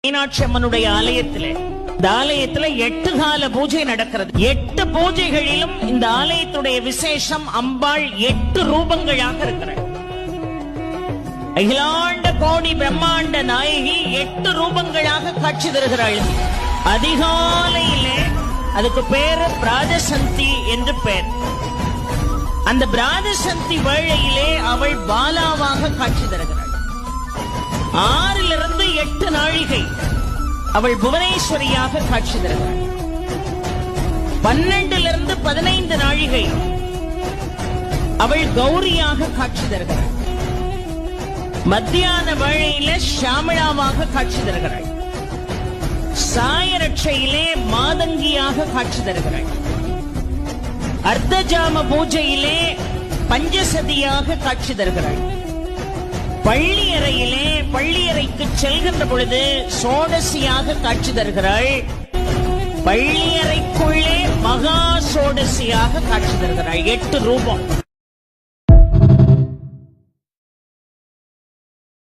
மீனாட்சி அம்மனுடைய ஆலயத்திலே இந்த ஆலயத்துல 8 கால பூஜை நடக்கிறது. 8 பூஜைகளிலும் இந்த ஆலயத்துடைய விசேஷம் அம்பாள் 8 ரூபங்களாக இருக்கிறாள். அகிலாண்ட கோடி பிரம்மாண்ட நாயகி 8 ரூபங்களாக காட்சி தருகிறாள். அதிகாலையிலே அதுக்கு பேரு பிராஜசந்தி என்று பெயர். அந்த பிராஜசந்தி வேளையிலே அவள் பாலாவாக காட்சி தருகிறாள். 6 to 8 நாழிகை அவள் புவனேஸ்வரியாக காட்சி தருகிறாள். 12 to 15 நாழிகை அவள் கௌரியாக காட்சி தருகிறாள். மத்தியான வேளையில ஷாமளாவாக காட்சி தருகிறாள். சாயரட்சையிலே மாதங்கியாக காட்சி தருகிறாள். அர்த்தஜாம பூஜையிலே பஞ்சசதியாக காட்சி தருகிறாள். பள்ளியறையிலே பள்ளியறைக்கு செல்கின்ற பொழுது சோடசியாக காட்சி தருகிறாள். பள்ளியறைக்குள்ளே மகா சோடசியாக காட்சி தருகிறாள். 8 ரூபம்.